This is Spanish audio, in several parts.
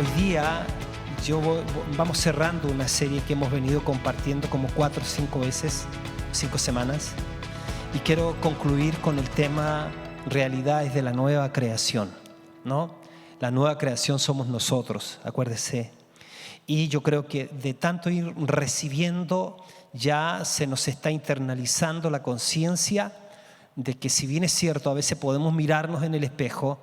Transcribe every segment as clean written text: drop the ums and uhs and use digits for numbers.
Hoy día vamos cerrando una serie que hemos venido compartiendo como 4 o 5 veces, 5 semanas, y quiero concluir con el tema realidades de la nueva creación, ¿no? La nueva creación somos nosotros, acuérdese. Y yo creo que de tanto ir recibiendo ya se nos está internalizando la conciencia de que, si bien es cierto, a veces podemos mirarnos en el espejo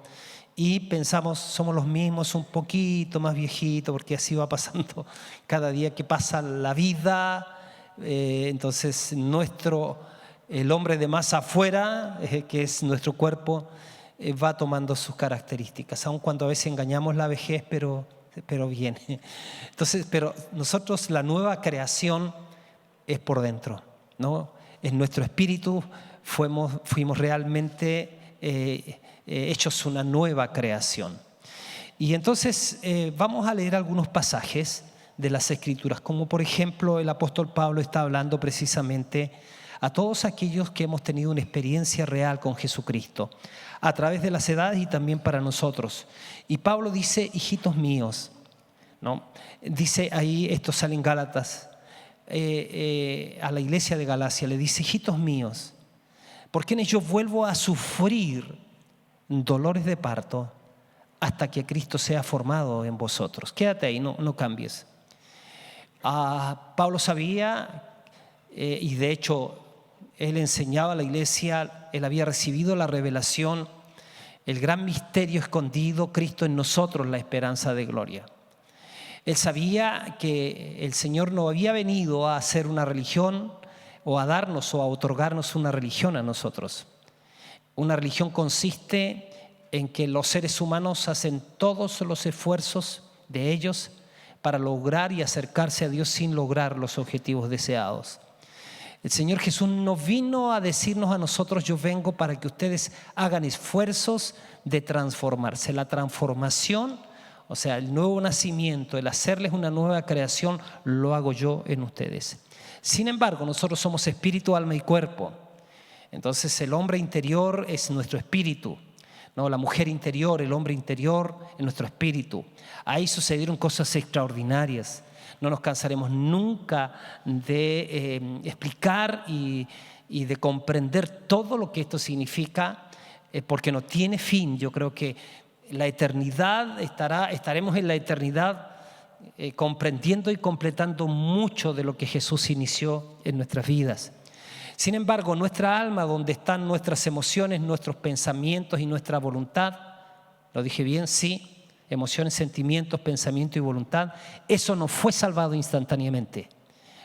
y pensamos somos los mismos, un poquito más viejitos, porque así va pasando cada día que pasa la vida. Entonces el hombre de más afuera, que es nuestro cuerpo, va tomando sus características, aun cuando a veces engañamos la vejez, pero viene. Entonces, pero nosotros, la nueva creación es por dentro, ¿no? En nuestro espíritu fuimos realmente hechos una nueva creación. Y entonces vamos a leer algunos pasajes de las Escrituras, como por ejemplo el apóstol Pablo está hablando precisamente a todos aquellos que hemos tenido una experiencia real con Jesucristo, a través de las edades y también para nosotros. Y Pablo dice: hijitos míos, ¿no? Dice ahí, esto sale en Gálatas, a la iglesia de Galacia le dice: hijitos míos, por quienes yo vuelvo a sufrir dolores de parto hasta que Cristo sea formado en vosotros. Quédate ahí, no cambies. Pablo sabía, y de hecho él enseñaba a la iglesia, él había recibido la revelación, el gran misterio escondido, Cristo en nosotros, la esperanza de gloria. Él sabía que el Señor no había venido a hacer una religión o a darnos o a otorgarnos una religión a nosotros. Una religión consiste en que los seres humanos hacen todos los esfuerzos de ellos para lograr y acercarse a Dios sin lograr los objetivos deseados. El Señor Jesús no vino a decirnos a nosotros: yo vengo para que ustedes hagan esfuerzos de transformarse. La transformación, o sea, el nuevo nacimiento, el hacerles una nueva creación, lo hago yo en ustedes. Sin embargo, nosotros somos espíritu, alma y cuerpo. Entonces el hombre interior es nuestro espíritu, ¿no? La mujer interior, el hombre interior es nuestro espíritu. Ahí sucedieron cosas extraordinarias. No nos cansaremos nunca de explicar y de comprender todo lo que esto significa, porque no tiene fin. Yo creo que la eternidad estaremos en la eternidad comprendiendo y completando mucho de lo que Jesús inició en nuestras vidas. Sin embargo, nuestra alma, donde están nuestras emociones, nuestros pensamientos y nuestra voluntad, ¿lo dije bien? Sí. Emociones, sentimientos, pensamiento y voluntad, eso no fue salvado instantáneamente.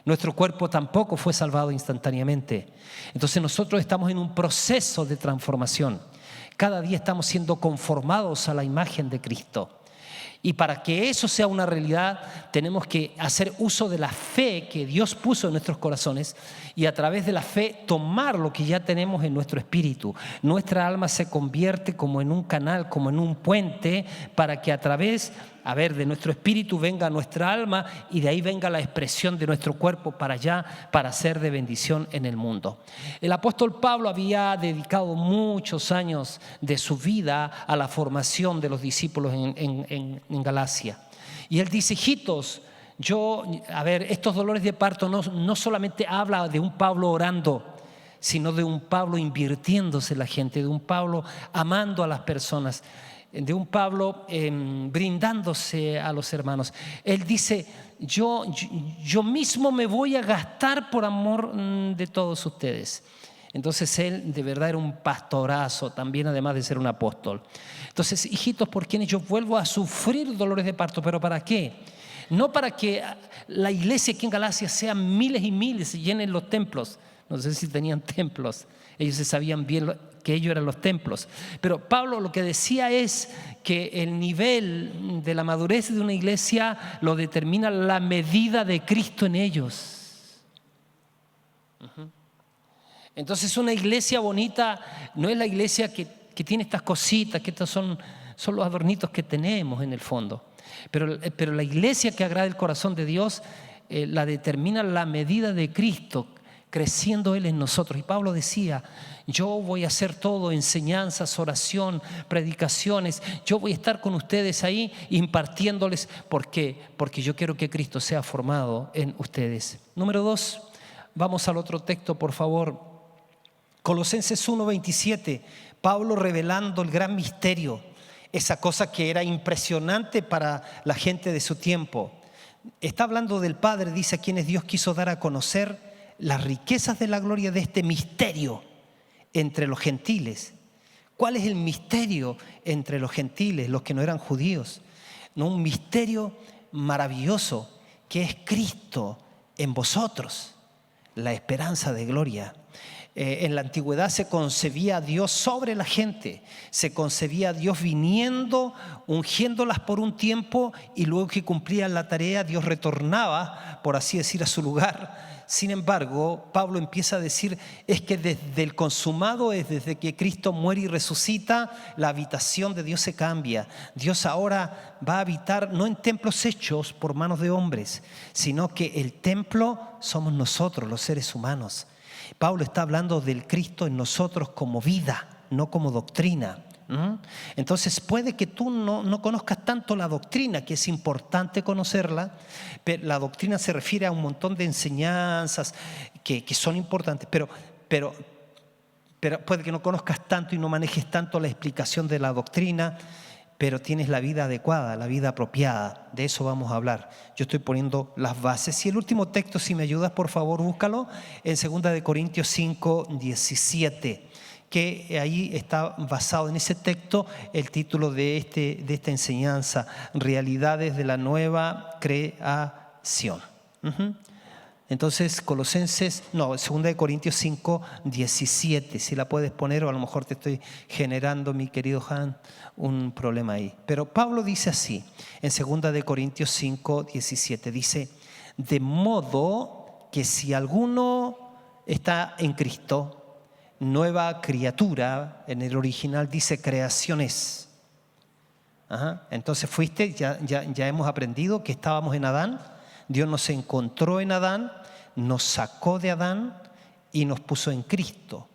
Nuestro cuerpo tampoco fue salvado instantáneamente. Entonces nosotros estamos en un proceso de transformación. Cada día estamos siendo conformados a la imagen de Cristo. Y para que eso sea una realidad, tenemos que hacer uso de la fe que Dios puso en nuestros corazones y a través de la fe tomar lo que ya tenemos en nuestro espíritu. Nuestra alma se convierte como en un canal, como en un puente, para que a través de nuestro espíritu venga nuestra alma y de ahí venga la expresión de nuestro cuerpo para allá, para ser de bendición en el mundo. El apóstol Pablo había dedicado muchos años de su vida a la formación de los discípulos en Galacia. Y él dice: hijitos, estos dolores de parto no solamente habla de un Pablo orando, sino de un Pablo invirtiéndose en la gente, de un Pablo amando a las personas, de un Pablo brindándose a los hermanos. Él dice: yo mismo me voy a gastar por amor de todos ustedes. Entonces él de verdad era un pastorazo también, además de ser un apóstol. Entonces: hijitos, por quienes yo vuelvo a sufrir dolores de parto. ¿Pero para qué? No para que la iglesia aquí en Galacia sean miles y miles y llenen los templos. No sé si tenían templos. Ellos se sabían bien que ellos eran los templos. Pero Pablo lo que decía es que el nivel de la madurez de una iglesia lo determina la medida de Cristo en ellos. Entonces una iglesia bonita no es la iglesia que tiene estas cositas, que estos son los adornitos que tenemos en el fondo. Pero la iglesia que agrada el corazón de Dios la determina la medida de Cristo. creciendo Él en nosotros. Y Pablo decía, yo voy a hacer todo, enseñanzas, oración, predicaciones. Yo voy a estar con ustedes ahí impartiéndoles. ¿Por qué? Porque yo quiero que Cristo sea formado en ustedes. Número 2, vamos al otro texto, por favor. Colosenses 1:27, Pablo revelando el gran misterio, esa cosa que era impresionante para la gente de su tiempo. Está hablando del Padre, dice a quienes Dios quiso dar a conocer las riquezas de la gloria de este misterio entre los gentiles. ¿Cuál es el misterio entre los gentiles, los que no eran judíos? No, un misterio maravilloso que es Cristo en vosotros, la esperanza de gloria. En la antigüedad se concebía a Dios sobre la gente, se concebía a Dios viniendo, ungiéndolas por un tiempo, y luego que cumplían la tarea Dios retornaba, por así decir, a su lugar. Sin embargo, Pablo empieza a decir, es que desde el consumado, es desde que Cristo muere y resucita, la habitación de Dios se cambia. Dios ahora va a habitar no en templos hechos por manos de hombres, sino que el templo somos nosotros, los seres humanos. Pablo está hablando del Cristo en nosotros como vida, no como doctrina. Entonces puede que tú no conozcas tanto la doctrina, que es importante conocerla, pero la doctrina se refiere a un montón de enseñanzas que son importantes, pero puede que no conozcas tanto y no manejes tanto la explicación de la doctrina, pero tienes la vida adecuada, la vida apropiada. De eso vamos a hablar. Yo estoy poniendo las bases. Y el último texto, si me ayudas, por favor, búscalo en 2 Corintios 5:17, que ahí está basado en ese texto el título de esta enseñanza, Realidades de la Nueva Creación. Entonces, 2 Corintios 5:17, si la puedes poner, o a lo mejor te estoy generando, mi querido Han, un problema ahí. Pero Pablo dice así, en 2 Corintios 5:17, dice, de modo que si alguno está en Cristo, nueva criatura, en el original dice creaciones. Entonces ya hemos aprendido que estábamos en Adán. Dios nos encontró en Adán, nos sacó de Adán y nos puso en Cristo.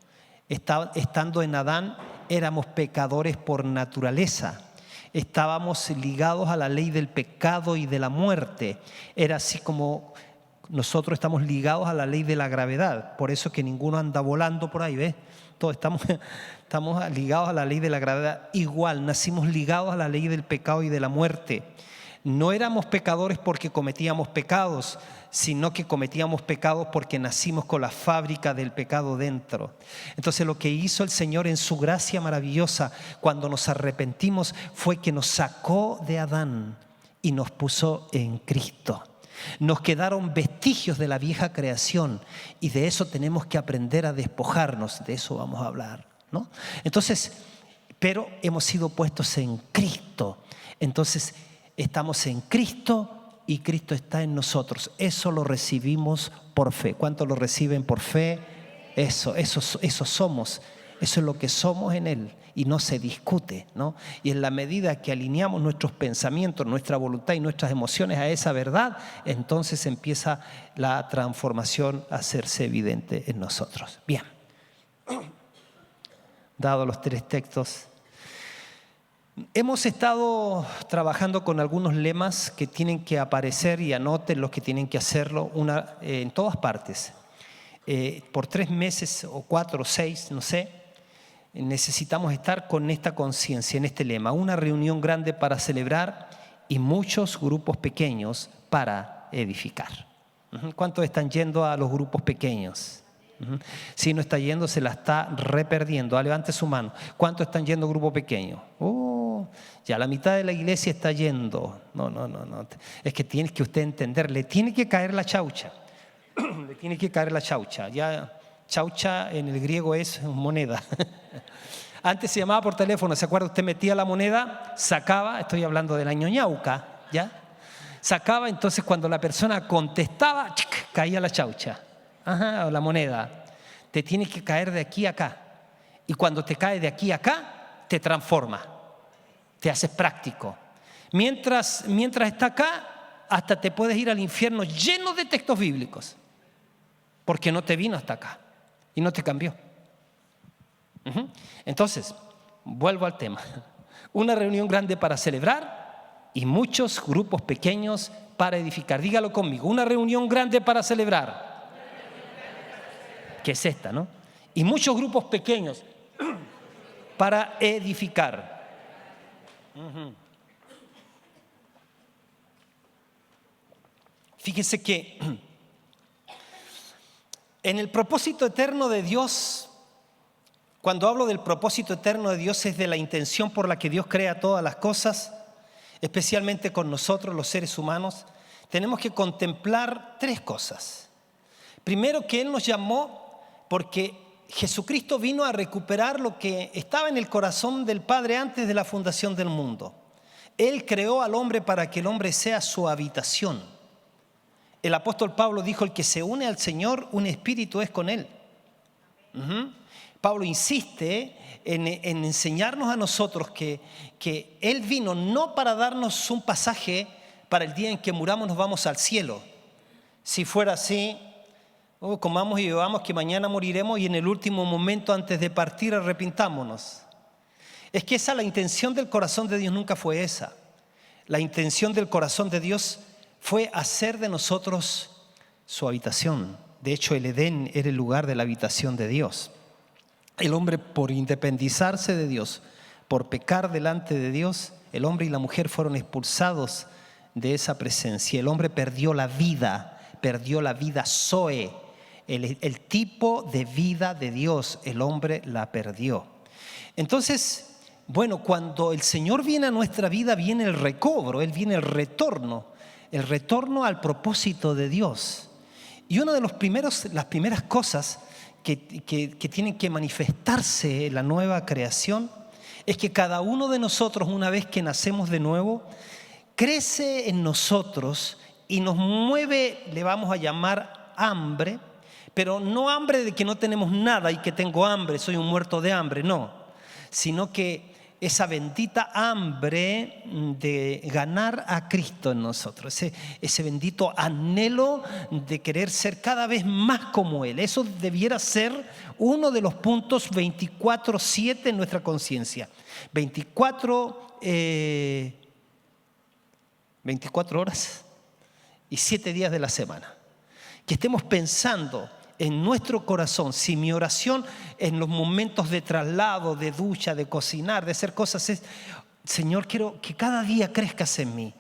Estando en Adán éramos pecadores por naturaleza. Estábamos ligados a la ley del pecado y de la muerte. Era así como nosotros estamos ligados a la ley de la gravedad. Por eso que ninguno anda volando por ahí, ¿ves? Todos estamos ligados a la ley de la gravedad. Igual, nacimos ligados a la ley del pecado y de la muerte. No éramos pecadores porque cometíamos pecados, sino que cometíamos pecados porque nacimos con la fábrica del pecado dentro. Entonces lo que hizo el Señor en su gracia maravillosa cuando nos arrepentimos fue que nos sacó de Adán y nos puso en Cristo. Nos quedaron vestigios de la vieja creación y de eso tenemos que aprender a despojarnos. De eso vamos a hablar, ¿no? Entonces, pero hemos sido puestos en Cristo. Entonces estamos en Cristo y Cristo está en nosotros. Eso lo recibimos por fe. ¿Cuántos lo reciben por fe? Eso somos. Eso es lo que somos en Él y no se discute, ¿no? Y en la medida que alineamos nuestros pensamientos, nuestra voluntad y nuestras emociones a esa verdad, entonces empieza la transformación a hacerse evidente en nosotros. Bien, dado los 3 textos, hemos estado trabajando con algunos lemas que tienen que aparecer, y anoten los que tienen que hacerlo en todas partes. Por 3 meses o 4 o 6, no sé, necesitamos estar con esta conciencia, en este lema: una reunión grande para celebrar y muchos grupos pequeños para edificar. ¿Cuántos están yendo a los grupos pequeños? Si no está yendo, se la está reperdiendo. Levante su mano. ¿Cuántos están yendo a grupo pequeño? Ya la mitad de la iglesia está yendo. No. Es que tiene que usted entender, le tiene que caer la chaucha. Le tiene que caer la chaucha. Ya, chaucha en el griego es moneda. Antes se llamaba por teléfono, ¿se acuerda? Usted metía la moneda, sacaba, estoy hablando del año ñauca, ¿ya? Sacaba, entonces cuando la persona contestaba, caía la chaucha. O la moneda. Te tiene que caer de aquí a acá. Y cuando te cae de aquí a acá, te transforma. Te haces práctico. Mientras está acá, hasta te puedes ir al infierno lleno de textos bíblicos. porque no te vino hasta acá y no te cambió. Entonces, vuelvo al tema. Una reunión grande para celebrar y muchos grupos pequeños para edificar. Dígalo conmigo, una reunión grande para celebrar. Que es esta, ¿no? Y muchos grupos pequeños para edificar. Fíjese que en el propósito eterno de Dios, cuando hablo del propósito eterno de Dios, es de la intención por la que Dios crea todas las cosas, especialmente con nosotros, los seres humanos. Tenemos que contemplar tres cosas. Primero, que Él nos llamó porque Jesucristo vino a recuperar lo que estaba en el corazón del Padre antes de la fundación del mundo. Él creó al hombre para que el hombre sea su habitación. El apóstol Pablo dijo: el que se une al Señor, un espíritu es con Él. Pablo insiste en enseñarnos a nosotros que Él vino no para darnos un pasaje para el día en que muramos nos vamos al cielo. Si fuera así, comamos y bebamos que mañana moriremos y en el último momento antes de partir arrepintámonos. Es que esa, la intención del corazón de Dios nunca fue esa. La intención del corazón de Dios fue hacer de nosotros su habitación. De hecho, el Edén era el lugar de la habitación de Dios. El hombre, por independizarse de Dios, por pecar delante de Dios, el hombre y la mujer fueron expulsados de esa presencia. El hombre perdió la vida Zoe, el tipo de vida de Dios, el hombre la perdió. Entonces, bueno, cuando el Señor viene a nuestra vida, viene el recobro, Él viene el retorno al propósito de Dios. Y una de las primeras cosas que tienen que manifestarse en la nueva creación es que cada uno de nosotros, una vez que nacemos de nuevo, crece en nosotros y nos mueve, le vamos a llamar hambre, pero no hambre de que no tenemos nada y que tengo hambre, soy un muerto de hambre, no, sino que esa bendita hambre de ganar a Cristo en nosotros, ese bendito anhelo de querer ser cada vez más como Él. Eso debiera ser uno de los puntos 24/7 en nuestra conciencia. 24 horas y 7 días de la semana. Que estemos pensando en nuestro corazón. Si mi oración en los momentos de traslado, de ducha, de cocinar, de hacer cosas es: Señor, quiero que cada día crezcas en mí,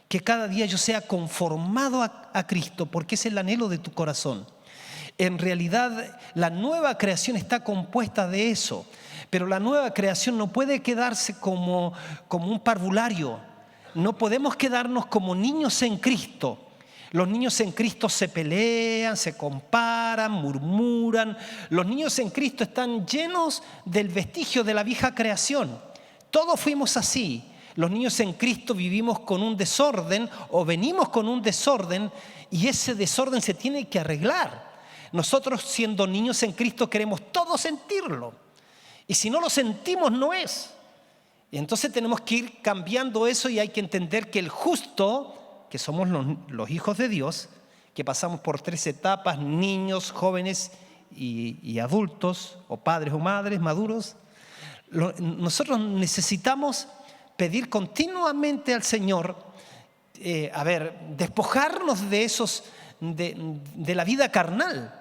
que cada día yo sea conformado a Cristo, porque es el anhelo de tu corazón. En realidad la nueva creación está compuesta de eso, pero la nueva creación no puede quedarse como un parvulario. No podemos quedarnos como niños en Cristo. Los niños en Cristo se pelean, se comparan, murmuran. Los niños en Cristo están llenos del vestigio de la vieja creación. Todos fuimos así. Los niños en Cristo vivimos con un desorden o venimos con un desorden, y ese desorden se tiene que arreglar. Nosotros, siendo niños en Cristo, queremos todo sentirlo. Y si no lo sentimos, no es. Y entonces tenemos que ir cambiando eso, y hay que entender que el justo, que somos los hijos de Dios, que pasamos por 3 etapas: niños, jóvenes y adultos, o padres o madres maduros. Nosotros necesitamos pedir continuamente al Señor, despojarnos de esos, de la vida carnal,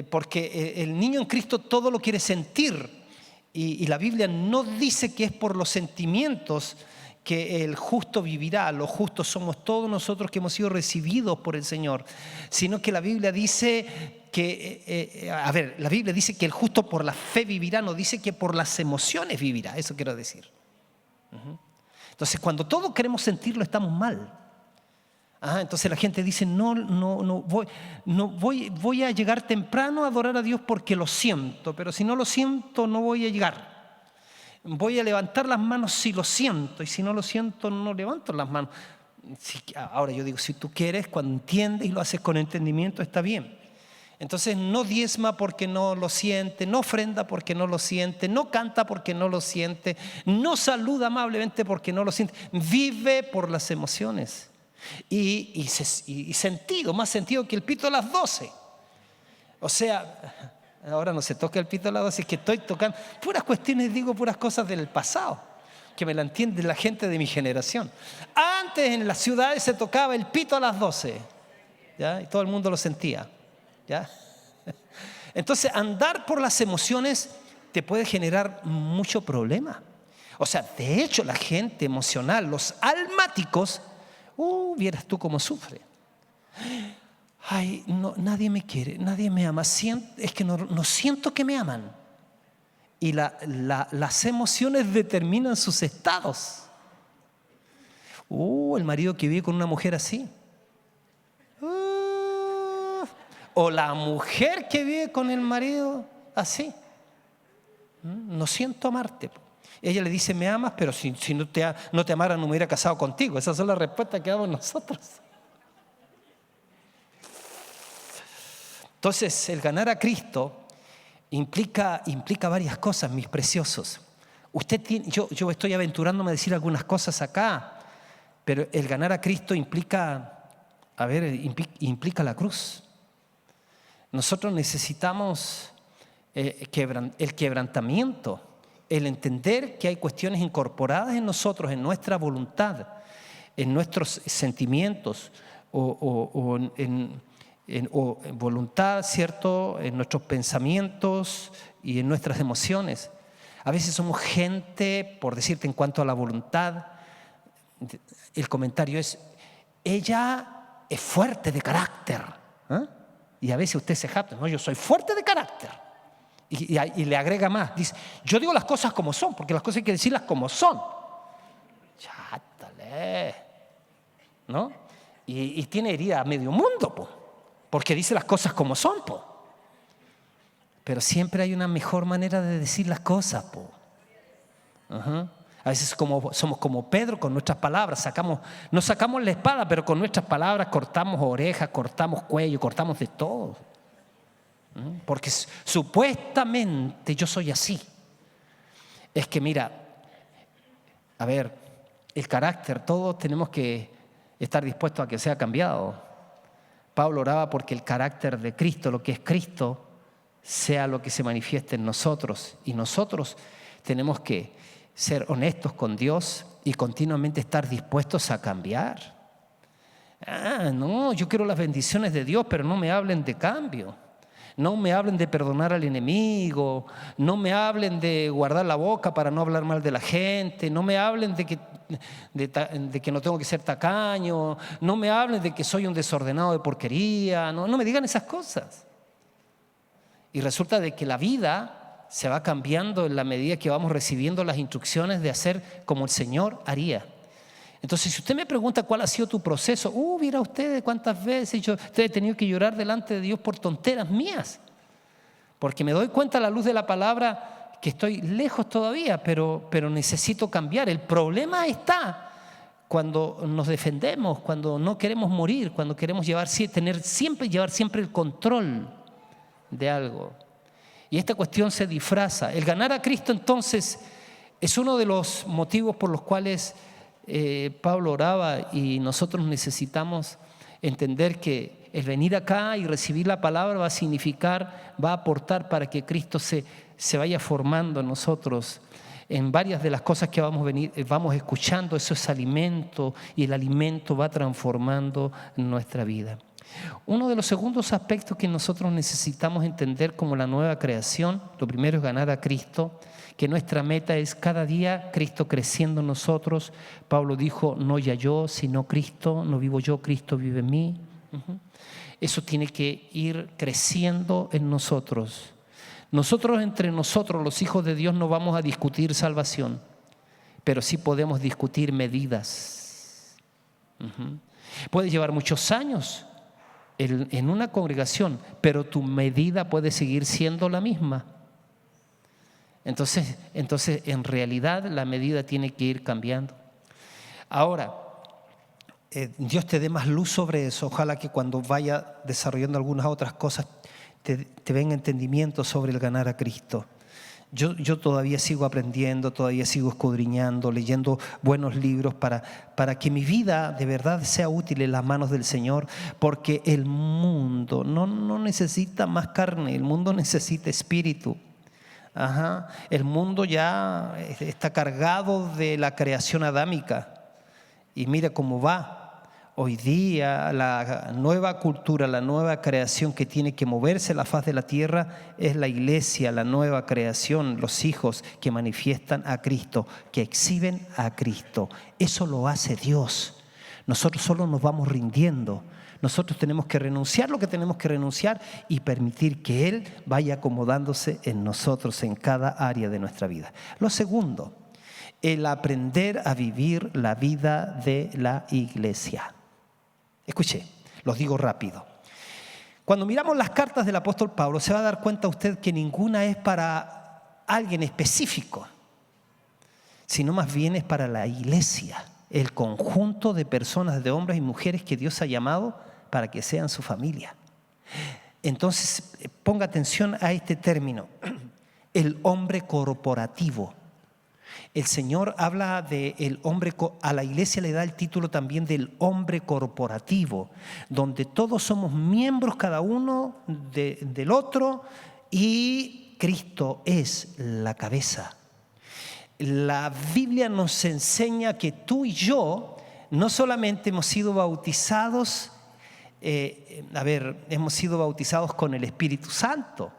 porque el niño en Cristo todo lo quiere sentir, y la Biblia no dice que es por los sentimientos que el justo vivirá. Los justos somos todos nosotros que hemos sido recibidos por el Señor, sino que la Biblia dice que, la Biblia dice que el justo por la fe vivirá, no dice que por las emociones vivirá. Eso quiero decir. Entonces, cuando todos queremos sentirlo, estamos mal. Entonces la gente dice: voy a llegar temprano a adorar a Dios porque lo siento, pero si no lo siento no voy a llegar. Voy a levantar las manos si lo siento, y si no lo siento no levanto las manos. Ahora yo digo, si tú quieres, cuando entiendes y lo haces con entendimiento, está bien. Entonces no diezma porque no lo siente, no ofrenda porque no lo siente, no canta porque no lo siente, no saluda amablemente porque no lo siente. Vive por las emociones y sentido, más sentido que el pito a las 12. O sea, ahora no se toca el pito al lado, así que estoy tocando puras cuestiones, digo puras cosas del pasado, que me la entiende la gente de mi generación. Antes en las ciudades se tocaba el pito a las 12, ¿ya? Y todo el mundo lo sentía, ¿ya? Entonces, andar por las emociones te puede generar mucho problema. O sea, de hecho, la gente emocional, los almáticos, vieras tú cómo sufre. Ay, no, nadie me quiere, nadie me ama. Es que no siento que me aman. Y las emociones determinan sus estados. El marido que vive con una mujer así. O la mujer que vive con el marido así. No siento amarte. Ella le dice, me amas, pero si no te amara no me hubiera casado contigo. Esas son las respuestas que damos nosotros. Entonces, el ganar a Cristo implica varias cosas, mis preciosos. Yo estoy aventurándome a decir algunas cosas acá, pero el ganar a Cristo implica la cruz. Nosotros necesitamos el quebrantamiento, el entender que hay cuestiones incorporadas en nosotros, en nuestra voluntad, en nuestros sentimientos o en voluntad, ¿cierto? En nuestros pensamientos y en nuestras emociones. A veces somos gente, por decirte en cuanto a la voluntad, el comentario es, ella es fuerte de carácter. Y a veces usted se jacta, no, yo soy fuerte de carácter. Y le agrega más, dice, yo digo las cosas como son, porque las cosas hay que decirlas como son. Chátale, ¿no? Y tiene herida a medio mundo, porque dice las cosas como son, Pero siempre hay una mejor manera de decir las cosas, A veces somos como Pedro con nuestras palabras, no sacamos la espada, pero con nuestras palabras cortamos orejas, cortamos cuello, cortamos de todo. Porque supuestamente yo soy así. Es que mira, a ver, el carácter, todos tenemos que estar dispuestos a que sea cambiado. Pablo oraba porque el carácter de Cristo, lo que es Cristo, sea lo que se manifieste en nosotros. Y nosotros tenemos que ser honestos con Dios y continuamente estar dispuestos a cambiar. No, yo quiero las bendiciones de Dios, pero no me hablen de cambio. No me hablen de perdonar al enemigo, no me hablen de guardar la boca para no hablar mal de la gente, no me hablen de que no tengo que ser tacaño, no me hablen de que soy un desordenado de porquería, no me digan esas cosas. Y resulta de que la vida se va cambiando en la medida que vamos recibiendo las instrucciones de hacer como el Señor haría. Entonces, si usted me pregunta cuál ha sido tu proceso, mira usted cuántas veces yo he tenido que llorar delante de Dios por tonteras mías, porque me doy cuenta a la luz de la palabra que estoy lejos todavía, pero necesito cambiar. El problema está cuando nos defendemos, cuando no queremos morir, cuando queremos llevar siempre el control de algo. Y esta cuestión se disfraza. El ganar a Cristo entonces es uno de los motivos por los cuales Pablo oraba, y nosotros necesitamos entender que el venir acá y recibir la palabra va a aportar para que Cristo se vaya formando en nosotros. En varias de las cosas que vamos escuchando, eso es alimento, y el alimento va transformando nuestra vida. Uno de los segundos aspectos que nosotros necesitamos entender como la nueva creación, lo primero es ganar a Cristo, que nuestra meta es cada día Cristo creciendo en nosotros. Pablo dijo, no ya yo, sino Cristo, no vivo yo, Cristo vive en mí. Eso tiene que ir creciendo en nosotros. Nosotros entre nosotros, los hijos de Dios, no vamos a discutir salvación, pero sí podemos discutir medidas. Puede llevar muchos años en una congregación, pero tu medida puede seguir siendo la misma. Entonces, en realidad la medida tiene que ir cambiando. Ahora, Dios te dé más luz sobre eso. Ojalá que cuando vaya desarrollando algunas otras cosas te venga entendimiento sobre el ganar a Cristo. Yo todavía sigo aprendiendo, todavía sigo escudriñando, leyendo buenos libros para que mi vida de verdad sea útil en las manos del Señor, porque el mundo no necesita más carne, el mundo necesita espíritu. Ajá. El mundo ya está cargado de la creación adámica y mira cómo va. Hoy día la nueva cultura, la nueva creación que tiene que moverse a la faz de la tierra es la iglesia, la nueva creación, los hijos que manifiestan a Cristo, que exhiben a Cristo. Eso lo hace Dios. Nosotros solo nos vamos rindiendo. Nosotros tenemos que renunciar lo que tenemos que renunciar y permitir que Él vaya acomodándose en nosotros, en cada área de nuestra vida. Lo segundo, el aprender a vivir la vida de la iglesia. Escuche, los digo rápido. Cuando miramos las cartas del apóstol Pablo, se va a dar cuenta usted que ninguna es para alguien específico, sino más bien es para la iglesia, el conjunto de personas, de hombres y mujeres que Dios ha llamado para que sean su familia. Entonces, ponga atención a este término, el hombre corporativo. El Señor habla del hombre, a la iglesia le da el título también del hombre corporativo, donde todos somos miembros cada uno del otro y Cristo es la cabeza. La Biblia nos enseña que tú y yo no solamente hemos sido bautizados, hemos sido bautizados con el Espíritu Santo,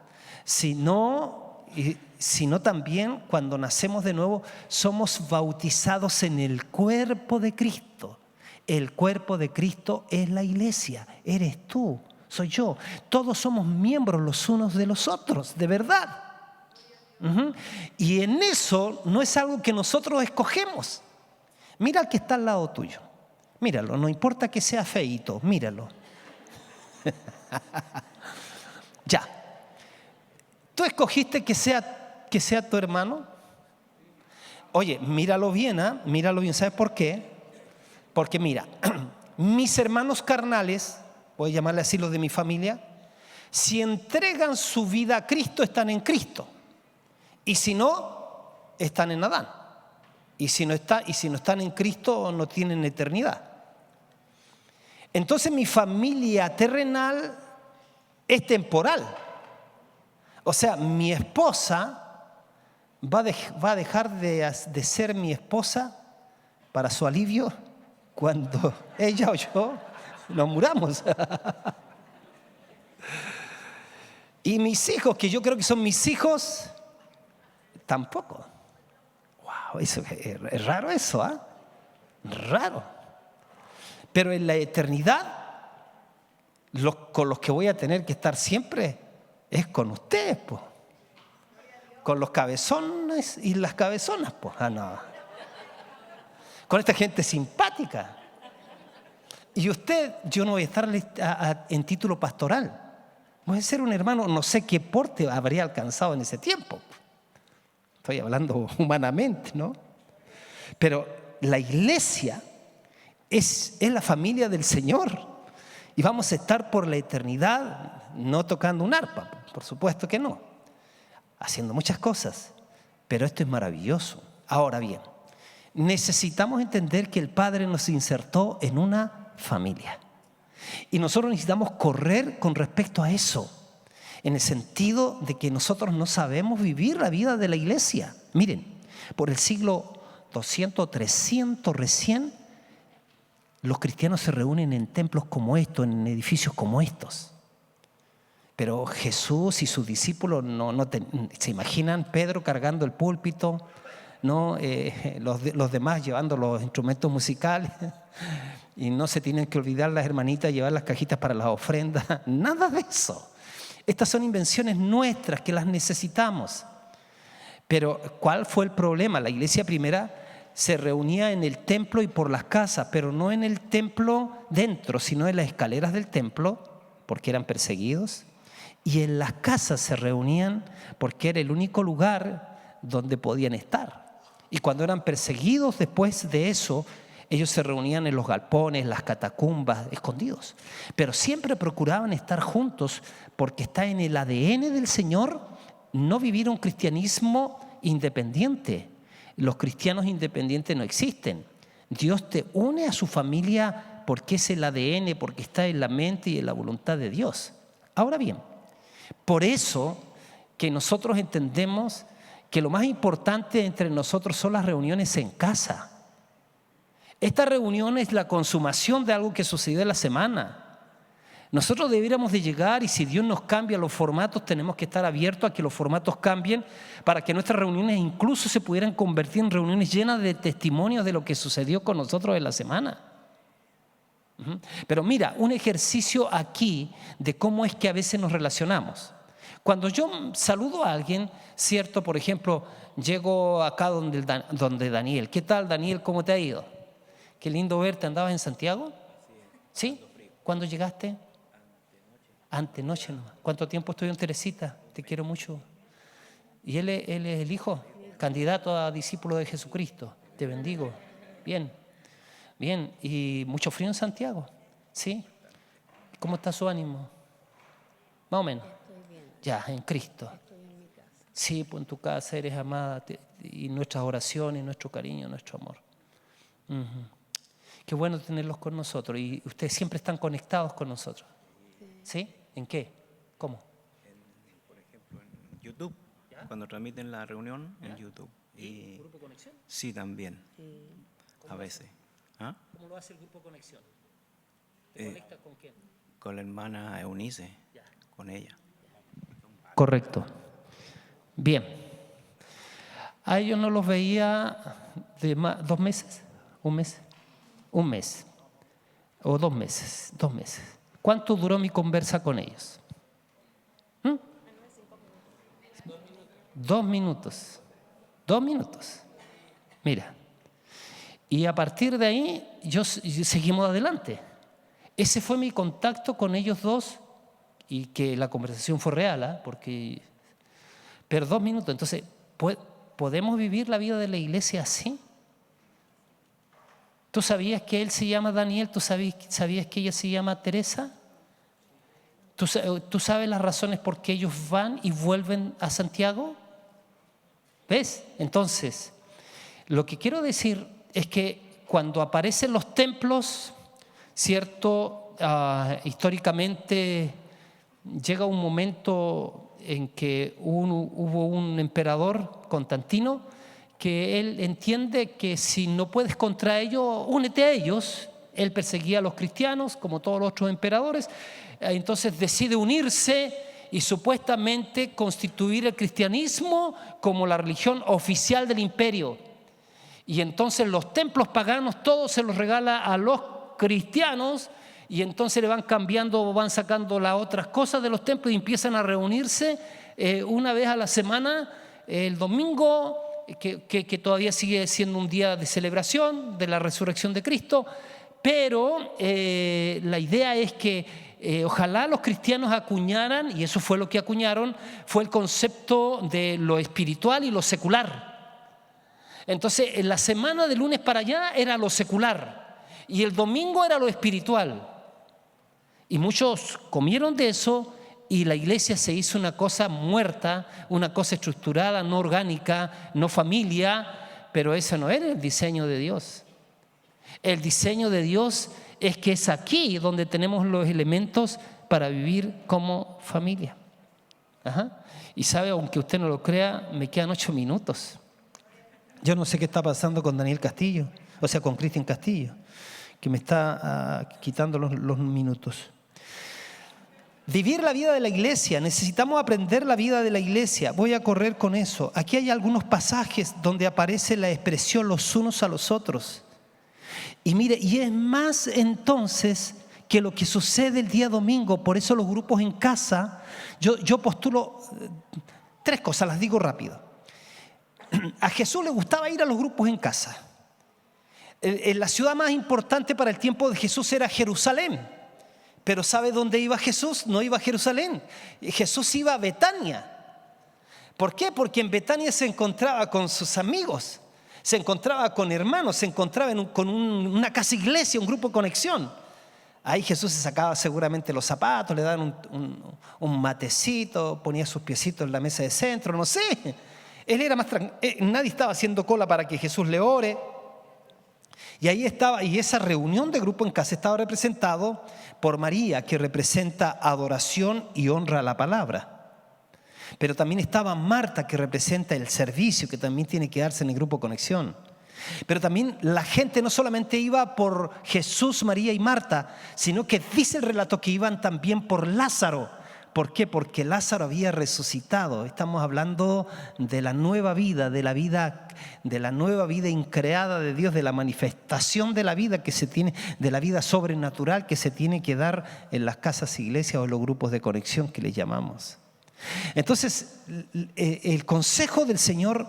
sino también cuando nacemos de nuevo somos bautizados en el cuerpo de Cristo. El cuerpo de Cristo es la iglesia, eres tú, soy yo. Todos somos miembros los unos de los otros, de verdad. Y en eso no es algo que nosotros escogemos. Mira al que está al lado tuyo, míralo, no importa que sea feíto, míralo. Ya, tú escogiste que sea tu hermano. Oye, míralo bien, míralo bien. ¿Sabes por qué? Porque mira, mis hermanos carnales, voy a llamarle así los de mi familia, si entregan su vida a Cristo, están en Cristo. Y si no, están en Adán. Y si no están en Cristo, no tienen eternidad. Entonces mi familia terrenal es temporal. O sea, mi esposa va a dejar de ser mi esposa para su alivio cuando ella o yo nos muramos. Y mis hijos, que yo creo que son mis hijos, tampoco. Wow, eso es raro eso, ¿ah? Raro. Pero en la eternidad, con los que voy a tener que estar siempre es con ustedes, pues. Con los cabezones y las cabezonas, pues. No. Con esta gente simpática. Y usted, yo no voy a estar en título pastoral. Voy a ser un hermano, no sé qué porte habría alcanzado en ese tiempo. Estoy hablando humanamente, ¿no? Pero la iglesia es la familia del Señor. Y vamos a estar por la eternidad no tocando un arpa, por supuesto que no. Haciendo muchas cosas. Pero esto es maravilloso. Ahora bien, necesitamos entender que el Padre nos insertó en una familia. Y nosotros necesitamos correr con respecto a eso, en el sentido de que nosotros no sabemos vivir la vida de la iglesia. Miren, por el siglo 200, 300 recién, los cristianos se reúnen en templos como estos, en edificios como estos. Pero Jesús y sus discípulos se imaginan Pedro cargando el púlpito, ¿no? Los demás llevando los instrumentos musicales. Y no se tienen que olvidar las hermanitas llevar las cajitas para las ofrendas. Nada de eso. Estas son invenciones nuestras que las necesitamos. Pero ¿cuál fue el problema? La iglesia primera se reunía en el templo y por las casas, pero no en el templo dentro, sino en las escaleras del templo, porque eran perseguidos. Y en las casas se reunían porque era el único lugar donde podían estar. Y cuando eran perseguidos después de eso, ellos se reunían en los galpones, las catacumbas, escondidos. Pero siempre procuraban estar juntos porque está en el ADN del Señor no vivir un cristianismo independiente. Los cristianos independientes no existen. Dios te une a su familia porque es el ADN, porque está en la mente y en la voluntad de Dios. Ahora bien, por eso que nosotros entendemos que lo más importante entre nosotros son las reuniones en casa. Esta reunión es la consumación de algo que sucedió en la semana. Nosotros debiéramos de llegar, y si Dios nos cambia los formatos, tenemos que estar abiertos a que los formatos cambien para que nuestras reuniones incluso se pudieran convertir en reuniones llenas de testimonios de lo que sucedió con nosotros en la semana. Pero mira, un ejercicio aquí de cómo es que a veces nos relacionamos. Cuando yo saludo a alguien, ¿cierto? Por ejemplo, llego acá donde Daniel. ¿Qué tal, Daniel? ¿Cómo te ha ido? Qué lindo verte. ¿Andabas en Santiago? ¿Sí? ¿Cuándo llegaste? Antenoche nomás. ¿Cuánto tiempo estudió en Teresita? Te quiero mucho. ¿Y él es el hijo? Candidato a discípulo de Jesucristo. Te bendigo. Bien. Bien. ¿Y mucho frío en Santiago? ¿Sí? ¿Cómo está su ánimo? Más o menos. Ya, en Cristo. Sí, pues en tu casa eres amada y nuestras oraciones, nuestro cariño, nuestro amor. Qué bueno tenerlos con nosotros y ustedes siempre están conectados con nosotros. ¿Sí? ¿En qué? ¿Cómo? Por ejemplo, en YouTube, ¿ya? Cuando transmiten la reunión, ¿ya? En YouTube. ¿Y Grupo Conexión? Sí, también. A veces. ¿Ah? ¿Cómo lo hace el Grupo Conexión? ¿Te conectas con quién? Con la hermana Eunice, ya. Con ella. Correcto. Bien. A ellos no los veía de 2 meses, un mes, o 2 meses, 2 meses. ¿Cuánto duró mi conversa con ellos? 2 minutos. 2 minutos. Mira. Y a partir de ahí, seguimos adelante. Ese fue mi contacto con ellos dos, y que la conversación fue real, pero 2 minutos. Entonces, ¿podemos vivir la vida de la iglesia así? ¿Tú sabías que él se llama Daniel? ¿Tú sabías que ella se llama Teresa? ¿Tú sabes las razones por qué ellos van y vuelven a Santiago? ¿Ves? Entonces, lo que quiero decir es que cuando aparecen los templos, ¿cierto? Históricamente llega un momento en que hubo un emperador, Constantino, que él entiende que si no puedes contra ellos, únete a ellos. Él perseguía a los cristianos como todos los otros emperadores, entonces decide unirse y supuestamente constituir el cristianismo como la religión oficial del imperio. Y entonces los templos paganos todos se los regala a los cristianos, y entonces le van cambiando, van sacando las otras cosas de los templos y empiezan a reunirse una vez a la semana, el domingo, que todavía sigue siendo un día de celebración de la resurrección de Cristo, pero la idea es que ojalá los cristianos acuñaran, y eso fue lo que acuñaron, fue el concepto de lo espiritual y lo secular. Entonces, en la semana de lunes para allá era lo secular y el domingo era lo espiritual. Y muchos comieron de eso y la iglesia se hizo una cosa muerta, una cosa estructurada, no orgánica, no familia, pero ese no era el diseño de Dios. El diseño de Dios es que es aquí donde tenemos los elementos para vivir como familia. Y sabe, aunque usted no lo crea, me quedan 8 minutos. Yo no sé qué está pasando con Daniel Castillo, o sea, con Cristian Castillo, que me está quitando los minutos. Vivir la vida de la iglesia, necesitamos aprender la vida de la iglesia. Voy a correr con eso. Aquí hay algunos pasajes donde aparece la expresión los unos a los otros. Y mire, y es más entonces que lo que sucede el día domingo. Por eso los grupos en casa, yo postulo 3 cosas, las digo rápido. A Jesús le gustaba ir a los grupos en casa. La ciudad más importante para el tiempo de Jesús era Jerusalén. Pero ¿sabe dónde iba Jesús? No iba a Jerusalén. Jesús iba a Betania. ¿Por qué? Porque en Betania se encontraba con sus amigos, se encontraba con hermanos, se encontraba con una casa iglesia, un grupo de conexión. Ahí Jesús se sacaba seguramente los zapatos, le daban un matecito, ponía sus piecitos en la mesa de centro, no sé. Él era más nadie estaba haciendo cola para que Jesús le ore. Y ahí estaba, y esa reunión de grupo en casa estaba representado por María, que representa adoración y honra a la palabra. Pero también estaba Marta, que representa el servicio, que también tiene que darse en el grupo Conexión. Pero también la gente no solamente iba por Jesús, María y Marta, sino que dice el relato que iban también por Lázaro. ¿Por qué? Porque Lázaro había resucitado. Estamos hablando de la nueva vida, de la nueva vida increada de Dios, de la manifestación de la vida que se tiene, de la vida sobrenatural que se tiene que dar en las casas, iglesias o los grupos de conexión que le llamamos. Entonces, el consejo del Señor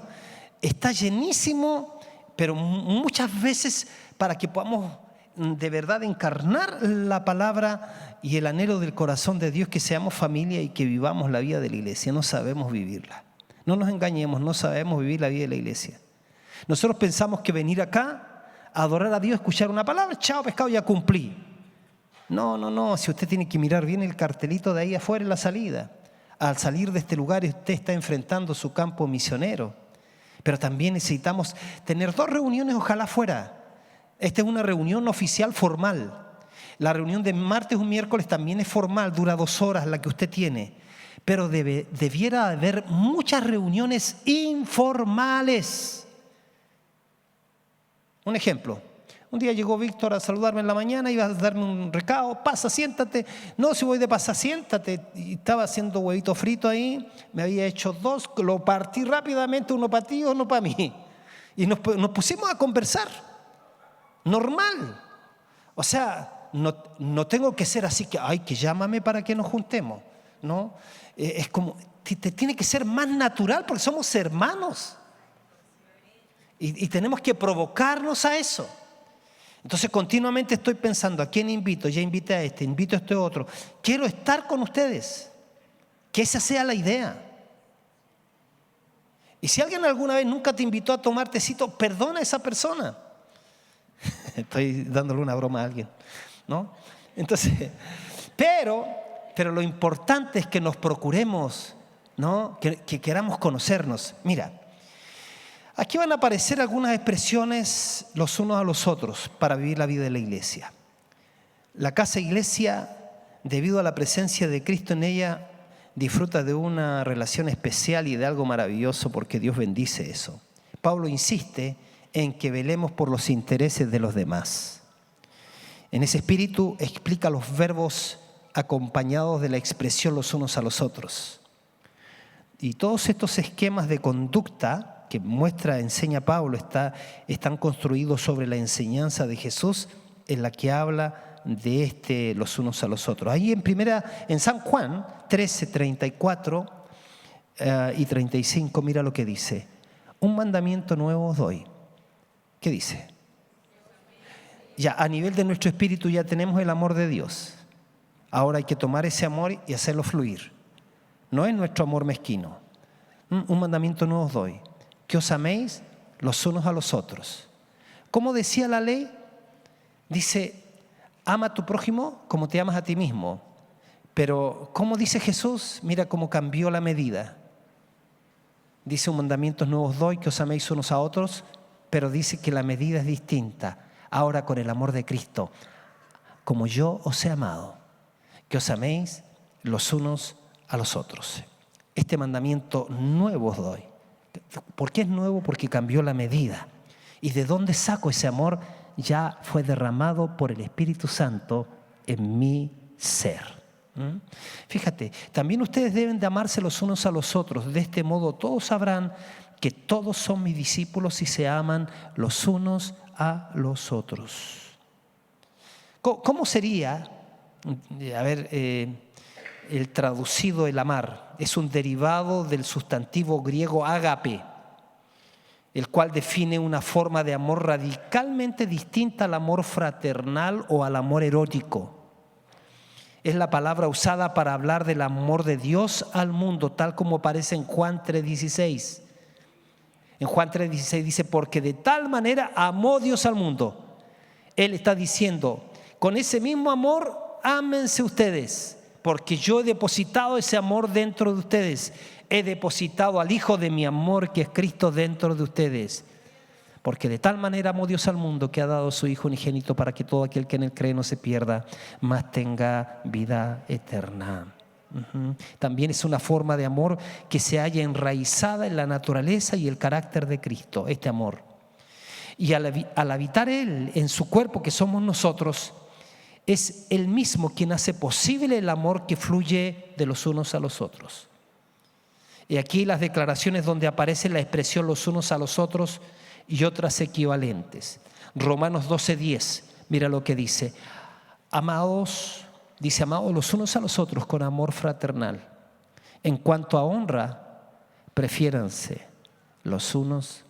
está llenísimo, pero muchas veces para que podamos de verdad encarnar la palabra y el anhelo del corazón de Dios, que seamos familia y que vivamos la vida de la iglesia. No sabemos vivirla. No nos engañemos, no sabemos vivir la vida de la iglesia. Nosotros pensamos que venir acá a adorar a Dios, escuchar una palabra, chao pescado, ya cumplí. No, si usted tiene que mirar bien el cartelito de ahí afuera en la salida. Al salir de este lugar usted está enfrentando su campo misionero. Pero también necesitamos tener 2 reuniones, ojalá fuera. Esta es una reunión oficial formal. La reunión de martes o miércoles también es formal, dura 2 horas la que usted tiene. Pero debiera haber muchas reuniones informales. Un ejemplo. Un día llegó Víctor a saludarme en la mañana, iba a darme un recado, pasa, siéntate. No, si voy de pasa, siéntate. Y estaba haciendo huevito frito ahí, me había hecho 2, lo partí rápidamente, uno para ti, uno para mí. Y nos pusimos a conversar, normal. O sea, no tengo que ser así que llámame para que nos juntemos. No, es como, tiene que ser más natural porque somos hermanos. Y tenemos que provocarnos a eso. Entonces continuamente estoy pensando, ¿a quién invito? Ya invité a este, invito a este otro. Quiero estar con ustedes. Que esa sea la idea. Y si alguien alguna vez nunca te invitó a tomar tecito, perdona a esa persona. Estoy dándole una broma a alguien, ¿no? Entonces, pero lo importante es que nos procuremos, ¿no? Que queramos conocernos. Mira, aquí van a aparecer algunas expresiones los unos a los otros para vivir la vida de la iglesia. La casa iglesia, debido a la presencia de Cristo en ella, disfruta de una relación especial y de algo maravilloso porque Dios bendice eso. Pablo insiste en que velemos por los intereses de los demás. En ese espíritu explica los verbos acompañados de la expresión los unos a los otros. Y todos estos esquemas de conducta que enseña Pablo, están construidos sobre la enseñanza de Jesús, en la que habla de los unos a los otros. Ahí en San Juan 13, 34 y 35, mira lo que dice. Un mandamiento nuevo os doy. ¿Qué dice? Ya a nivel de nuestro espíritu ya tenemos el amor de Dios. Ahora hay que tomar ese amor y hacerlo fluir. No es nuestro amor mezquino. Un mandamiento nuevo os doy. Que os améis los unos a los otros. ¿Cómo decía la ley? Dice, ama a tu prójimo como te amas a ti mismo. Pero, ¿cómo dice Jesús? Mira cómo cambió la medida. Dice, un mandamiento nuevo os doy, que os améis unos a otros, pero dice que la medida es distinta. Ahora con el amor de Cristo, como yo os he amado, que os améis los unos a los otros. Este mandamiento nuevo os doy. ¿Por qué es nuevo? Porque cambió la medida. ¿Y de dónde saco ese amor? Ya fue derramado por el Espíritu Santo en mi ser. Fíjate, también ustedes deben de amarse los unos a los otros. De este modo todos sabrán que todos son mis discípulos si se aman los unos a los otros. ¿Cómo sería? El traducido el amar es un derivado del sustantivo griego ágape, el cual define una forma de amor radicalmente distinta al amor fraternal o al amor erótico. Es la palabra usada para hablar del amor de Dios al mundo, tal como aparece en Juan 3:16. En Juan 3:16 dice, porque de tal manera amó Dios al mundo. Él está diciendo, con ese mismo amor, ámense ustedes, porque yo he depositado ese amor dentro de ustedes. He depositado al Hijo de mi amor, que es Cristo, dentro de ustedes. Porque de tal manera amó Dios al mundo, que ha dado a su Hijo unigénito, para que todo aquel que en él cree no se pierda, mas tenga vida eterna. También es una forma de amor que se halla enraizada en la naturaleza y el carácter de Cristo, este amor. Y al habitar Él en su cuerpo, que somos nosotros, es Él mismo quien hace posible el amor que fluye de los unos a los otros. Y aquí las declaraciones donde aparece la expresión los unos a los otros y otras equivalentes. Romanos 12:10, mira lo que dice. Amados, dice, amados los unos a los otros con amor fraternal. En cuanto a honra, prefiéranse los unos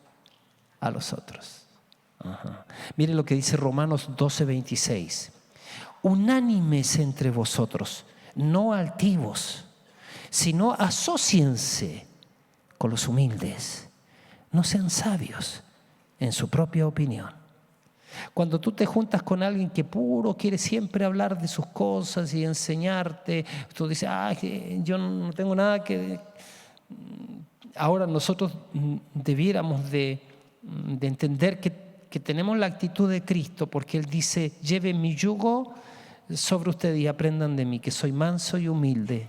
a los otros. Mire lo que dice Romanos 12:26. Unánimes entre vosotros, no altivos, sino asóciense con los humildes. No sean sabios en su propia opinión. Cuando tú te juntas con alguien que puro quiere siempre hablar de sus cosas y enseñarte, tú dices, yo no tengo nada que... Ahora nosotros debiéramos de entender que tenemos la actitud de Cristo, porque Él dice, lleven mi yugo sobre ustedes y aprendan de mí, que soy manso y humilde.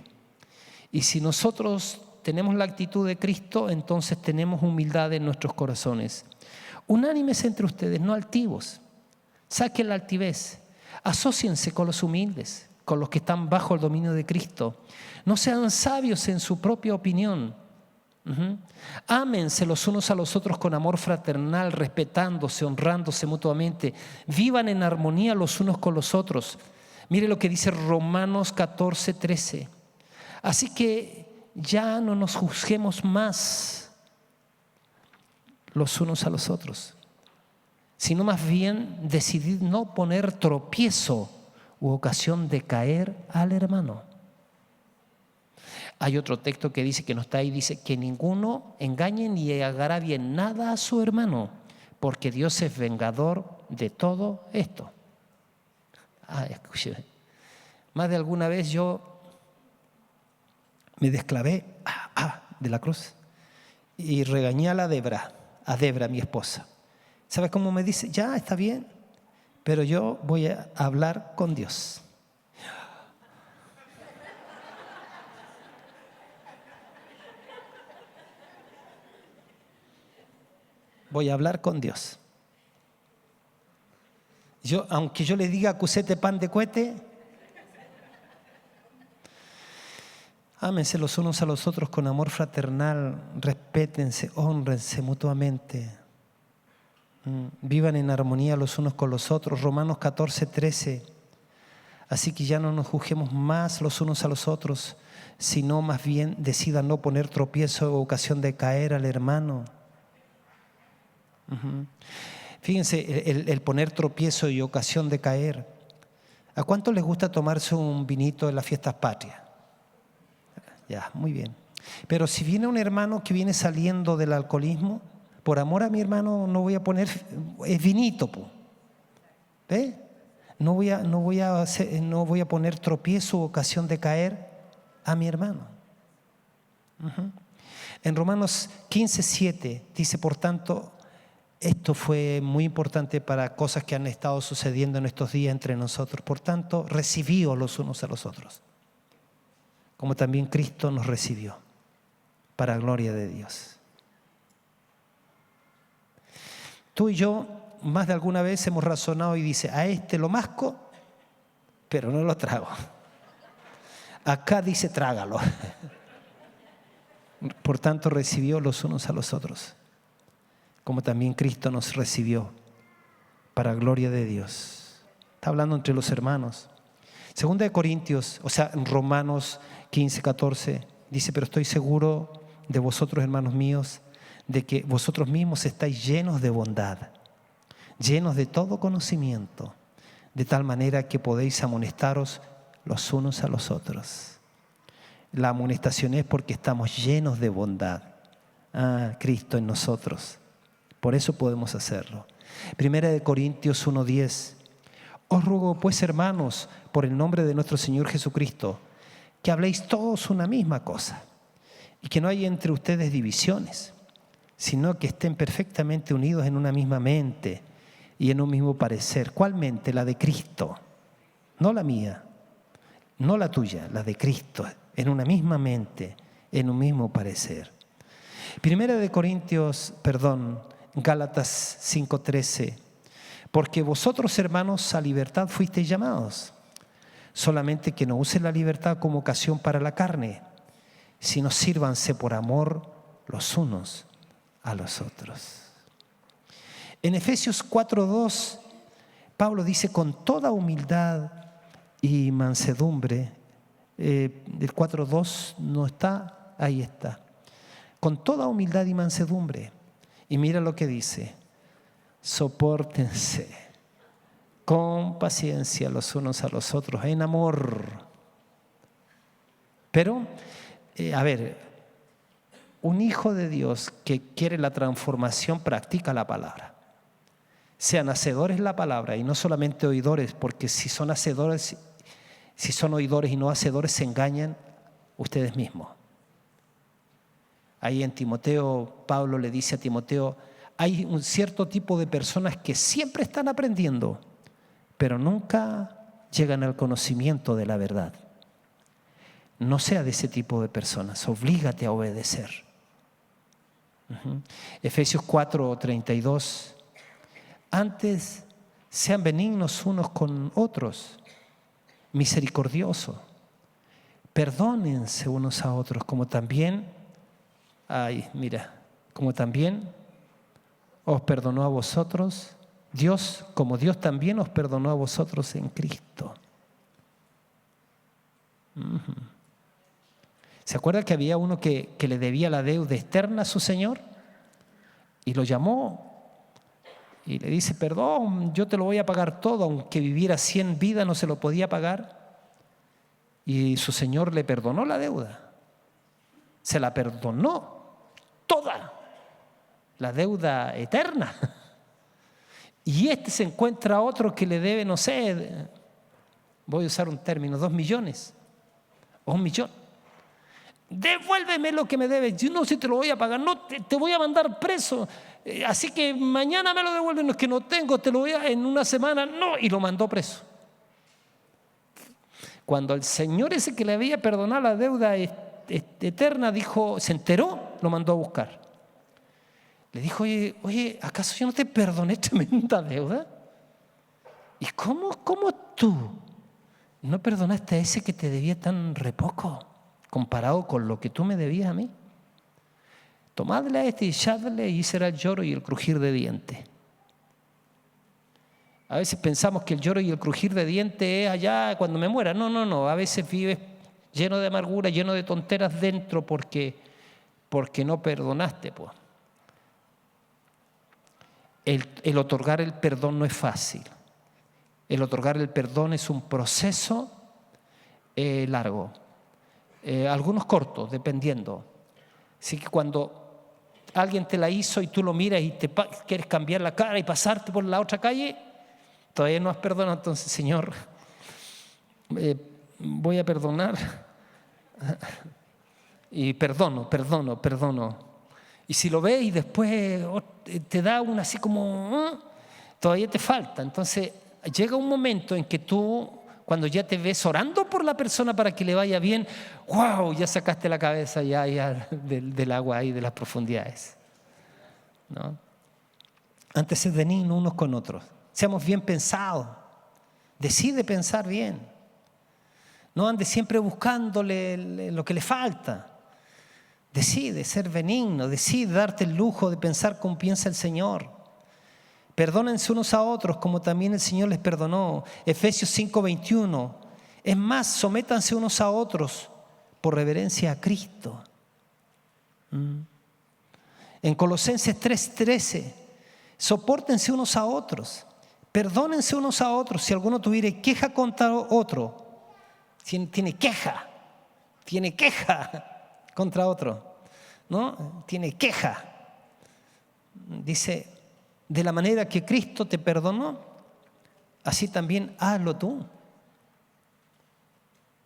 Y si nosotros tenemos la actitud de Cristo, entonces tenemos humildad en nuestros corazones. Unánimes entre ustedes, no altivos. Saquen la altivez. Asóciense con los humildes, con los que están bajo el dominio de Cristo. No sean sabios en su propia opinión. Ámense los unos a los otros con amor fraternal, respetándose, honrándose mutuamente. Vivan en armonía los unos con los otros. Mire lo que dice Romanos 14:13. Así que ya no nos juzguemos más los unos a los otros, sino más bien decidid no poner tropiezo u ocasión de caer al hermano. Hay otro texto que dice, que no está ahí, dice que ninguno engañe ni agravie nada a su hermano, porque Dios es vengador de todo esto. Escuche, más de alguna vez yo me desclavé de la cruz y regañé a Debra, mi esposa. ¿Sabes cómo me dice? Ya, está bien, pero yo voy a hablar con Dios. Voy a hablar con Dios. Aunque yo le diga cusete pan de cohete, ámense los unos a los otros con amor fraternal, respétense, hónrense mutuamente. Vivan en armonía los unos con los otros. Romanos 14:13. Así que ya no nos juzguemos más los unos a los otros, sino más bien decidan no poner tropiezo o ocasión de caer al hermano. Fíjense, el poner tropiezo y ocasión de caer. ¿A cuánto les gusta tomarse un vinito en las fiestas patrias? Ya, muy bien. Pero si viene un hermano que viene saliendo del alcoholismo, por amor a mi hermano no voy a poner, es vinito, ¿ve? No voy a poner tropiezo o ocasión de caer a mi hermano. En Romanos 15:7 dice, por tanto, esto fue muy importante para cosas que han estado sucediendo en estos días entre nosotros. Por tanto, recibíos los unos a los otros, como también Cristo nos recibió, para gloria de Dios. Tú y yo más de alguna vez hemos razonado y dice, a este lo masco, pero no lo trago. Acá dice, trágalo. Por tanto, recibió los unos a los otros, como también Cristo nos recibió, para gloria de Dios. Está hablando entre los hermanos. Segunda de Corintios, en Romanos 15:14, dice, pero estoy seguro de vosotros, hermanos míos, de que vosotros mismos estáis llenos de bondad, llenos de todo conocimiento, de tal manera que podéis amonestaros los unos a los otros. La amonestación es porque estamos llenos de bondad. Cristo en nosotros. Por eso podemos hacerlo. Primera de Corintios 1:10. Os ruego, pues, hermanos, por el nombre de nuestro Señor Jesucristo, que habléis todos una misma cosa y que no haya entre ustedes divisiones, sino que estén perfectamente unidos en una misma mente y en un mismo parecer. ¿Cuál mente? La de Cristo, no la mía, no la tuya, la de Cristo, en una misma mente, en un mismo parecer. Gálatas 5:13. Porque vosotros, hermanos, a libertad fuisteis llamados, solamente que no usen la libertad como ocasión para la carne, sino sírvanse por amor los unos a los otros. En Efesios 4:2, Pablo dice con toda humildad y mansedumbre. El 4:2 no está, ahí está. Con toda humildad y mansedumbre. Y mira lo que dice: sopórtense con paciencia los unos a los otros, en amor. Pero, un hijo de Dios que quiere la transformación practica la palabra. Sean hacedores de la palabra y no solamente oidores, porque si son hacedores, si son oidores y no hacedores, se engañan ustedes mismos. Ahí en Timoteo, Pablo le dice a Timoteo: hay un cierto tipo de personas que siempre están aprendiendo, pero nunca llegan al conocimiento de la verdad. No sea de ese tipo de personas, oblígate a obedecer. Efesios 4:32. Antes sean benignos unos con otros, misericordiosos, perdónense unos a otros, como también os perdonó a vosotros Dios, como Dios también os perdonó a vosotros en Cristo. ¿Se acuerda que había uno que le debía la deuda externa a su Señor? Y lo llamó y le dice: perdón, yo te lo voy a pagar todo, aunque viviera 100 vidas no se lo podía pagar. Y su Señor le perdonó la deuda, se la perdonó toda, la deuda eterna. Y se encuentra otro que le debe, no sé, voy a usar un término, 2 millones o 1 millón. Devuélveme lo que me debes. Yo no sé si te lo voy a pagar, no, te voy a mandar preso, así que mañana me lo devuelven. No, es que no tengo, te lo voy a en una semana. No, y lo mandó preso. Cuando el Señor ese que le había perdonado la deuda eterna dijo, se enteró, lo mandó a buscar. Le dijo: oye, ¿acaso yo no te perdoné tremenda deuda? ¿Y cómo tú no perdonaste a ese que te debía tan re poco comparado con lo que tú me debías a mí? Tomadle a este y echadle, y será el lloro y el crujir de dientes. A veces pensamos que el lloro y el crujir de dientes es allá cuando me muera. No. A veces vives lleno de amargura, lleno de tonteras dentro porque no perdonaste, pues. El otorgar el perdón no es fácil. El otorgar el perdón es un proceso largo. Algunos cortos, dependiendo. Así que cuando alguien te la hizo y tú lo miras y quieres cambiar la cara y pasarte por la otra calle, todavía no has perdonado. Entonces, Señor, voy a perdonar y perdono. Y si lo ves y después te da una así como, todavía te falta. Entonces llega un momento en que tú, cuando ya te ves orando por la persona para que le vaya bien, wow, ya sacaste la cabeza ya del agua y de las profundidades, ¿no? Antes ser benignos unos con otros. Seamos bien pensados. Decide pensar bien. No andes siempre buscándole lo que le falta. Decide ser benigno, decide darte el lujo de pensar como piensa el Señor. Perdónense unos a otros como también el Señor les perdonó. Efesios 5:21. Es más, sométanse unos a otros por reverencia a Cristo. En Colosenses 3:13, sopórtense unos a otros, perdónense unos a otros. Si alguno tuviere queja contra otro, tiene queja contra otro, ¿no? Tiene queja. Dice: de la manera que Cristo te perdonó, así también hazlo tú.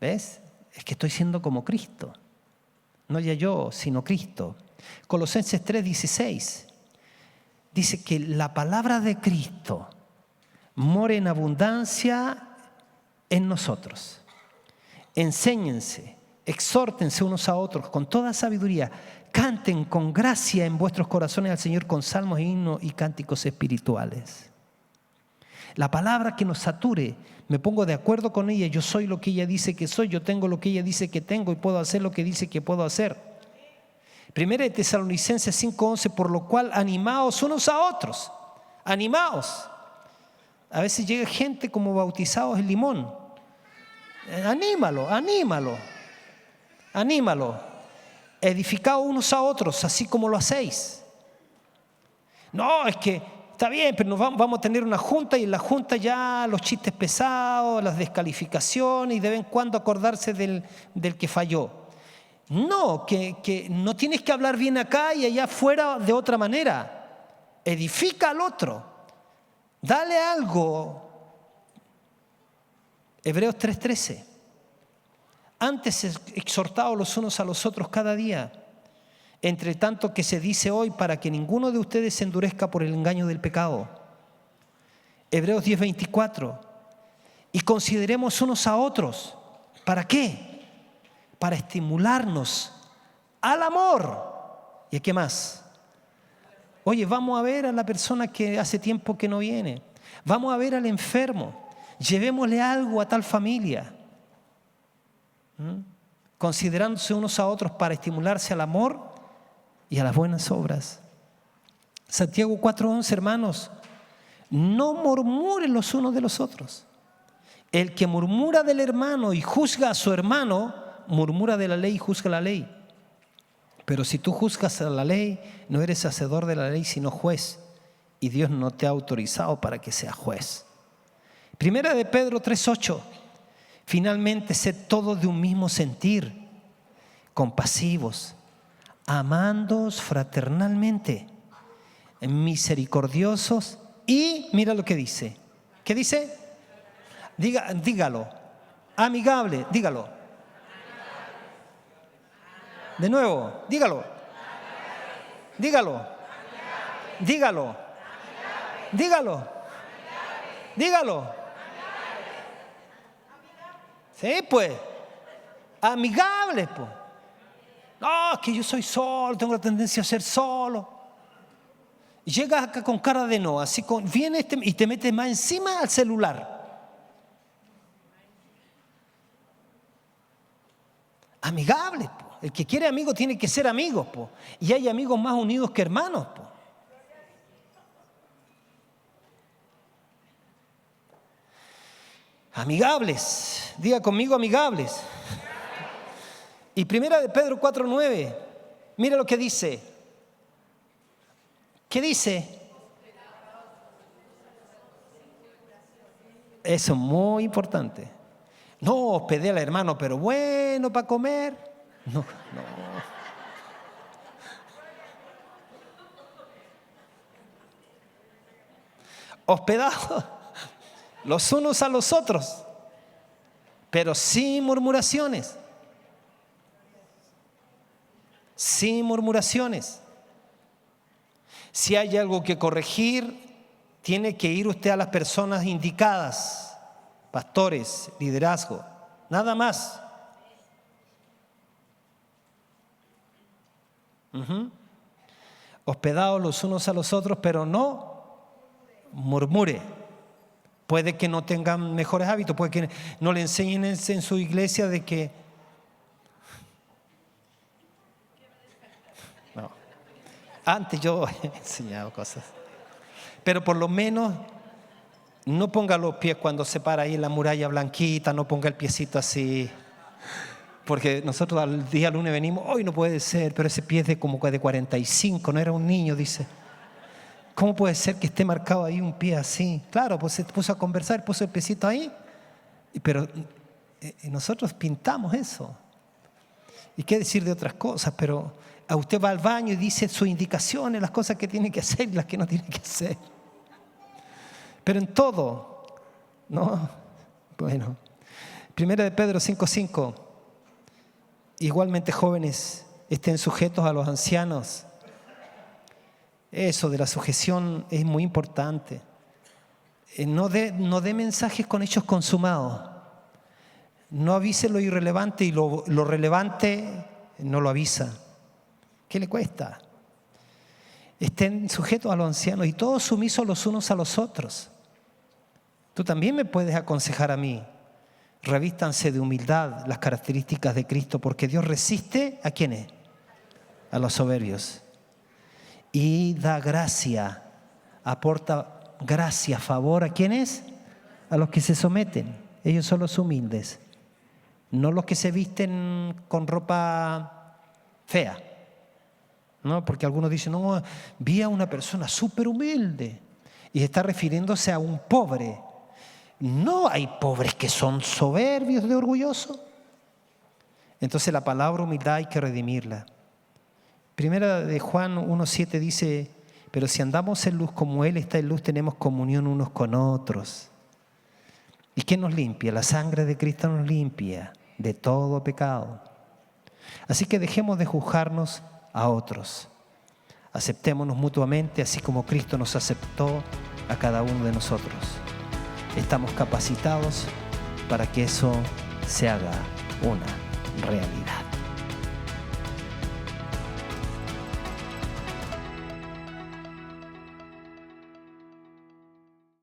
¿Ves? Es que estoy siendo como Cristo. No ya yo, sino Cristo. Colosenses 3:16 dice que la palabra de Cristo mora en abundancia en nosotros. Enséñense, exhórtense unos a otros con toda sabiduría. Canten con gracia en vuestros corazones al Señor con salmos, himnos y cánticos espirituales. La palabra que nos sature, me pongo de acuerdo con ella, yo soy lo que ella dice que soy, yo tengo lo que ella dice que tengo y puedo hacer lo que dice que puedo hacer. Primera de Tesalonicenses 5:11, por lo cual animaos unos a otros, animaos. A veces llega gente como bautizados en limón. Anímalo. Edificaos unos a otros, así como lo hacéis. No, es que está bien, pero vamos a tener una junta y en la junta ya los chistes pesados, las descalificaciones y de vez en cuando acordarse del que falló. No, que no tienes que hablar bien acá y allá afuera de otra manera. Edifica al otro. Dale algo. Hebreos 3:13. Antes exhortaos los unos a los otros cada día, entre tanto que se dice hoy, para que ninguno de ustedes se endurezca por el engaño del pecado. Hebreos 10:24. Y consideremos unos a otros. ¿Para qué? Para estimularnos al amor. ¿Y a qué más? Oye, vamos a ver a la persona que hace tiempo que no viene. Vamos a ver al enfermo. Llevémosle algo a tal familia. Considerándose unos a otros para estimularse al amor y a las buenas obras. Santiago 4:11, hermanos, no murmuren los unos de los otros. El que murmura del hermano y juzga a su hermano, murmura de la ley y juzga la ley. Pero si tú juzgas a la ley, no eres hacedor de la ley, sino juez. Y Dios no te ha autorizado para que seas juez. Primera de Pedro 3:8. Finalmente, sed todos de un mismo sentir, compasivos, amándoos fraternalmente, misericordiosos y, mira lo que dice. ¿Qué dice? Dígalo. Amigable, dígalo. De nuevo, dígalo. Dígalo. Dígalo. Dígalo. Dígalo. Sí, pues. Amigables, pues. No, es que yo soy solo, tengo la tendencia a ser solo. Y llegas acá con cara de no, así viene y te metes más encima al celular. Amigables, pues. El que quiere amigos tiene que ser amigos, pues. Y hay amigos más unidos que hermanos, pues. Amigables, diga conmigo amigables. Y primera de Pedro 4:9, mira lo que dice. ¿Qué dice? Eso es muy importante. No hospedé al hermano, pero bueno para comer. No. Hospedados los unos a los otros, pero sin murmuraciones. Sin murmuraciones. Si hay algo que corregir, tiene que ir usted a las personas indicadas, pastores, liderazgo, nada más. Hospedados los unos a los otros, pero no murmure. Puede que no tengan mejores hábitos, puede que no le enseñen en su iglesia de que... No. Antes yo he enseñado cosas. Pero por lo menos no ponga los pies cuando se para ahí en la muralla blanquita, no ponga el piecito así. Porque nosotros al día lunes venimos, hoy no puede ser, pero ese pie es de como de 45, no era un niño, dice. ¿Cómo puede ser que esté marcado ahí un pie así? Claro, pues se puso a conversar, puso el piecito ahí. Pero nosotros pintamos eso. ¿Y qué decir de otras cosas? Pero a usted va al baño y dice sus indicaciones, las cosas que tiene que hacer y las que no tiene que hacer. Pero en todo, No, bueno. Primera de Pedro 5:5. Igualmente, jóvenes, estén sujetos a los ancianos. Eso de la sujeción es muy importante. No dé mensajes con hechos consumados. No avise lo irrelevante y lo relevante no lo avisa. ¿Qué le cuesta? Estén sujetos a los ancianos y todos sumisos los unos a los otros. Tú también me puedes aconsejar a mí. Revístanse de humildad, las características de Cristo, porque Dios resiste ¿a quiénes? A los soberbios. Y da gracia, aporta gracia, favor ¿a quiénes? A los que se someten. Ellos son los humildes, no los que se visten con ropa fea. ¿No? Porque algunos dicen, no, vi a una persona súper humilde y está refiriéndose a un pobre. No hay pobres que son soberbios de orgullosos. Entonces la palabra humildad hay que redimirla. Primera de Juan 1:7 dice, pero si andamos en luz como Él está en luz, tenemos comunión unos con otros. ¿Y qué nos limpia? La sangre de Cristo nos limpia de todo pecado. Así que dejemos de juzgarnos a otros. Aceptémonos mutuamente, así como Cristo nos aceptó a cada uno de nosotros. Estamos capacitados para que eso se haga una realidad.